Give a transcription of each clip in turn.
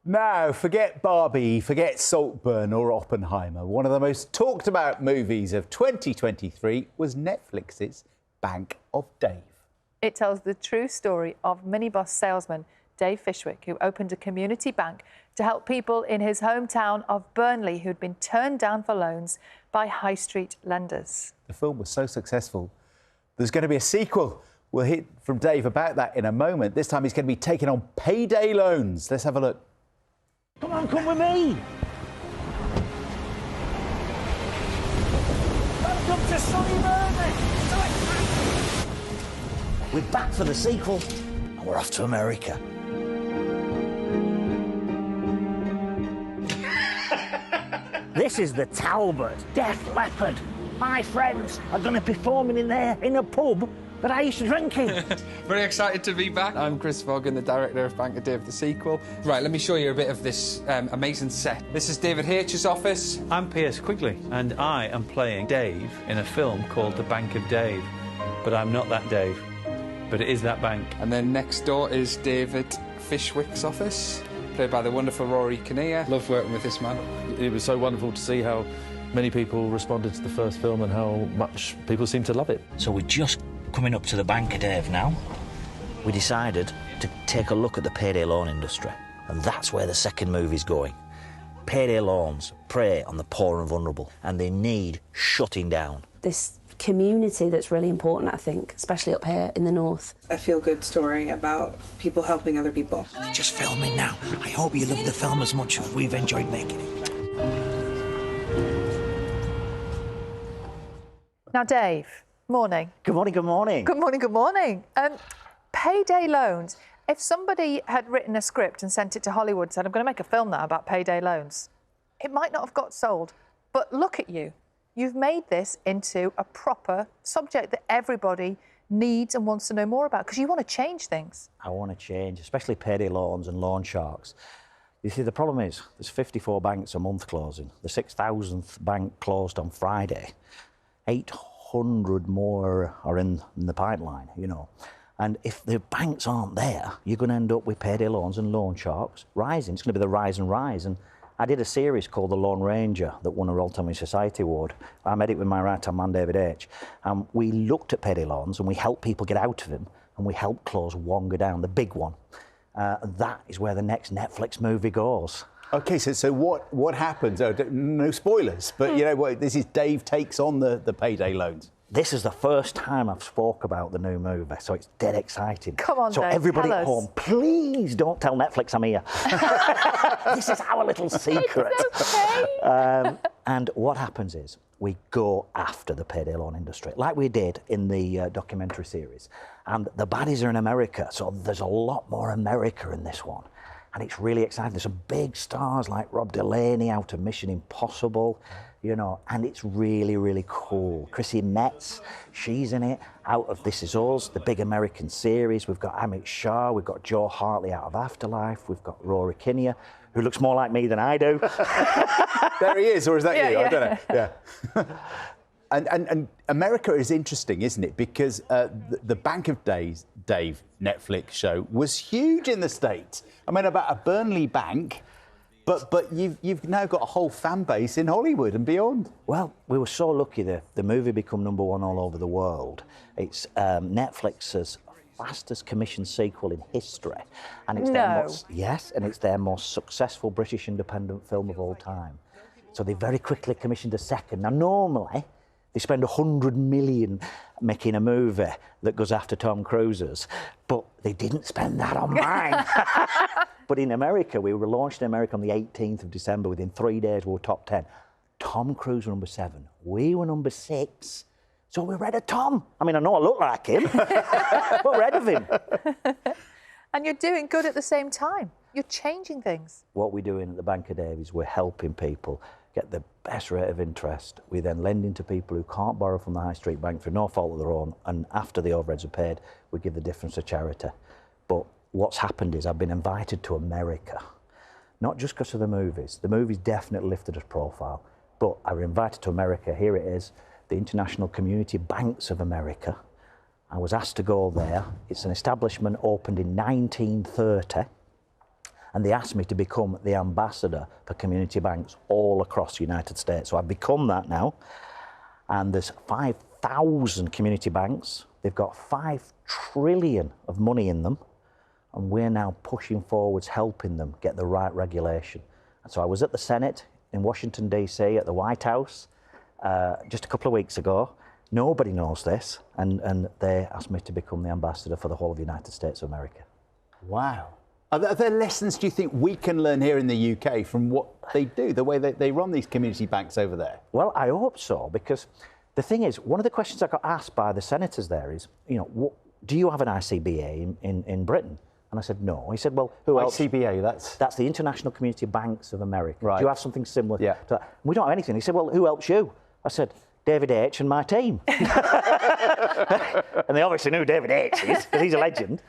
Now, forget Barbie, forget Saltburn or Oppenheimer. One of the most talked about movies of 2023 was Netflix's Bank of Dave. It tells the true story of minibus salesman Dave Fishwick, who opened a community bank to help people in his hometown of Burnley who'd been turned down for loans by high street lenders. The film was so successful, there's going to be a sequel. We'll hear from Dave about that in a moment. This time he's going to be taking on payday loans. Let's have a look. Come on, come with me. Welcome to sunny Burnley. So exciting. We're back for the sequel, and we're off to America. This is the Talbot Death Leopard. My friends are going to be performing in there in a pub that I used to drink in. Very excited to be back. I'm Chris Vaughan, the director of Bank of Dave, the sequel. Right, let me show you a bit of this amazing set. This is David H's office. I'm Piers Quigley, and I am playing Dave in a film called The Bank of Dave. But I'm not that Dave, but it is that bank. And then next door is David Fishwick's office, played by the wonderful Rory Kinnear. Love working with this man. It was so wonderful to see how many people responded to the first film and how much people seemed to love it. So we're just coming up to the Bank of Dave now. We decided to take a look at the payday loan industry, and that's where the second movie's going. Payday loans prey on the poor and vulnerable, and they need shutting down. This community that's really important, I think, especially up here in the north. A feel-good story about people helping other people. They're just filming now. I hope you love the film as much as we've enjoyed making it. Now, Dave, morning. Good morning, good morning. Good morning, good morning. Payday loans. If somebody had written a script and sent it to Hollywood and said, I'm going to make a film now about payday loans, it might not have got sold. But look at you. You've made this into a proper subject that everybody needs and wants to know more about, because you want to change things. I want to change, especially payday loans and loan sharks. You see, the problem is there's 54 banks a month closing. The 6,000th bank closed on Friday. 800 more are in the pipeline, you know. And if the banks aren't there, you're going to end up with payday loans and loan sharks rising. It's going to be the rise and rise. And I did a series called The Lone Ranger that won a Royal Family Society Award. I made it with my right-hand man, David H. We looked at payday loans and we helped people get out of them, and we helped close one go down, the big one. That is where the next Netflix movie goes. OK, so what happens? Oh, no spoilers, but, you know what, this is Dave takes on the payday loans. This is the first time I've spoke about the new movie, so it's dead exciting. Come on, so Dave, everybody tell at home, please don't tell Netflix I'm here. This is our little secret. It's okay. And what happens is we go after the payday loan industry, like we did in the documentary series. And the baddies are in America, so there's a lot more America in this one. And it's really exciting. There's some big stars like Rob Delaney out of Mission Impossible, you know, and it's really, really cool. Chrissy Metz, she's in it, out of This Is Us, the big American series. We've got Amit Shah, we've got Joe Hartley out of Afterlife, we've got Rory Kinnear, who looks more like me than I do. There he is, or is that you? Yeah. I don't know. Yeah. And America is interesting, isn't it? Because the Bank of Dave Netflix show was huge in the States. I mean, about a Burnley bank, but you've now got a whole fan base in Hollywood and beyond. Well, we were so lucky that the movie became #1 all over the world. It's Netflix's fastest commissioned sequel in history, and it's it's their most successful British independent film of all time. So they very quickly commissioned a second. Now, normally they spend 100 million making a movie that goes after Tom Cruise's, but they didn't spend that on mine. But in America, we were launched in America on the 18th of December. Within 3 days, we were top 10. Tom Cruise were number 7. We were number 6. So we're ahead of Tom. I mean, I know I look like him, but we're ahead of him. And you're doing good at the same time. You're changing things. What we're doing at the Bank of Dave is we're helping people get the best rate of interest. We then lending to people who can't borrow from the high street bank for no fault of their own, and after the overheads are paid, we give the difference to charity. But what's happened is I've been invited to America, not just because of the movies. The movies definitely lifted us profile, but I was invited to America. Here it is, the International Community Banks of America. I was asked to go there. It's an establishment opened in 1930. And they asked me to become the ambassador for community banks all across the United States. So I've become that now. And there's 5,000 community banks. They've got 5 trillion of money in them. And we're now pushing forwards, helping them get the right regulation. And so I was at the Senate in Washington, D.C., at the White House, just a couple of weeks ago. Nobody knows this, and they asked me to become the ambassador for the whole of the United States of America. Wow. Are there lessons, do you think, we can learn here in the UK from what they do, the way that they run these community banks over there? Well, I hope so, because the thing is, one of the questions I got asked by the senators there is, do you have an ICBA in Britain? And I said, no. He said, well, who else? ICBA, That's the International Community Banks of America. Right. Do you have something similar Yeah. to that? We don't have anything. He said, well, who helps you? I said, David H. and my team. And they obviously knew David H. is, because he's a legend.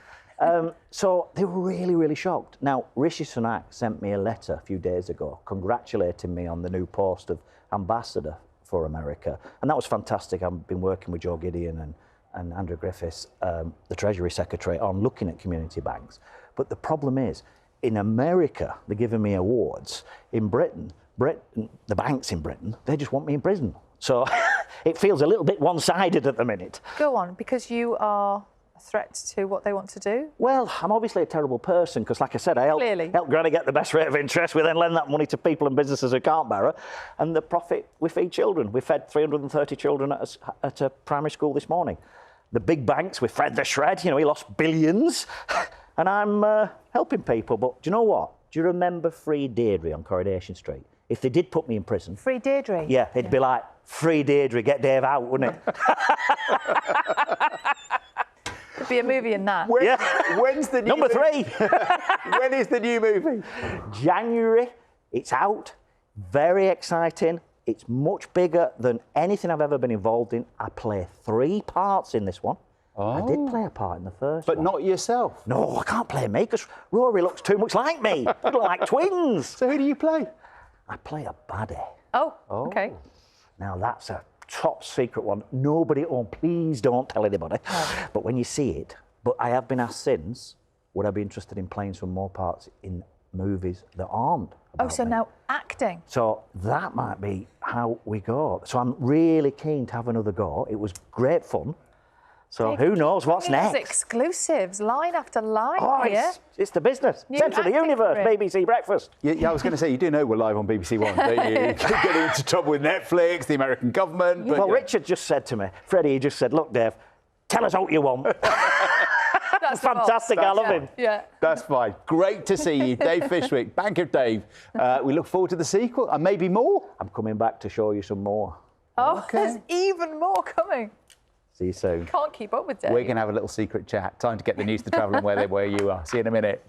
So they were really, really shocked. Now, Rishi Sunak sent me a letter a few days ago congratulating me on the new post of ambassador for America. And that was fantastic. I've been working with Joe Gideon and Andrew Griffiths, the Treasury Secretary, on looking at community banks. But the problem is, in America, they're giving me awards. In Britain, the banks in Britain, they just want me in prison. So it feels a little bit one-sided at the minute. Go on, because you are a threat to what they want to do? Well, I'm obviously a terrible person because, like I said, I help Granny get the best rate of interest. We then lend that money to people and businesses who can't borrow. And the profit, we feed children. We fed 330 children at a primary school this morning. The big banks, we fed the shred. We lost billions. And I'm helping people. But do you know what? Do you remember Free Deirdre on Coronation Street? If they did put me in prison... Free Deirdre? Yeah, it'd be like, Free Deirdre, get Dave out, wouldn't it? There'd be a movie in that. When's the new Number 3. When is the new movie? January. It's out. Very exciting. It's much bigger than anything I've ever been involved in. I play 3 parts in this one. Oh. I did play a part in the first one. But not yourself? No, I can't play me because Rory looks too much like me. We look like twins. So who do you play? I play a baddie. Oh, OK. Now, that's a top secret one. Nobody at home, please don't tell anybody. But when you see it, but I have been asked since, would I be interested in playing some more parts in movies that aren't about so me? now acting. So that might be how we go. So I'm really keen to have another go. It was great fun. So David, who knows what's bringing us next? Exclusives, line after line here. It's the business. New Centre of the acting universe, career. BBC Breakfast. Yeah, I was going to say, you do know we're live on BBC One, don't you? Keep getting into trouble with Netflix, the American government. But, Well, Richard just said to me, Freddie, he just said, look, Dave, tell us what you want. That's Fantastic, I love him. Yeah. That's fine. Great to see you, Dave Fishwick, Bank of Dave. We look forward to the sequel and maybe more. I'm coming back to show you some more. Oh, there's even more coming. See you soon. Can't keep up with Dave. We're going to have a little secret chat. Time to get the news to travel and where you are. See you in a minute.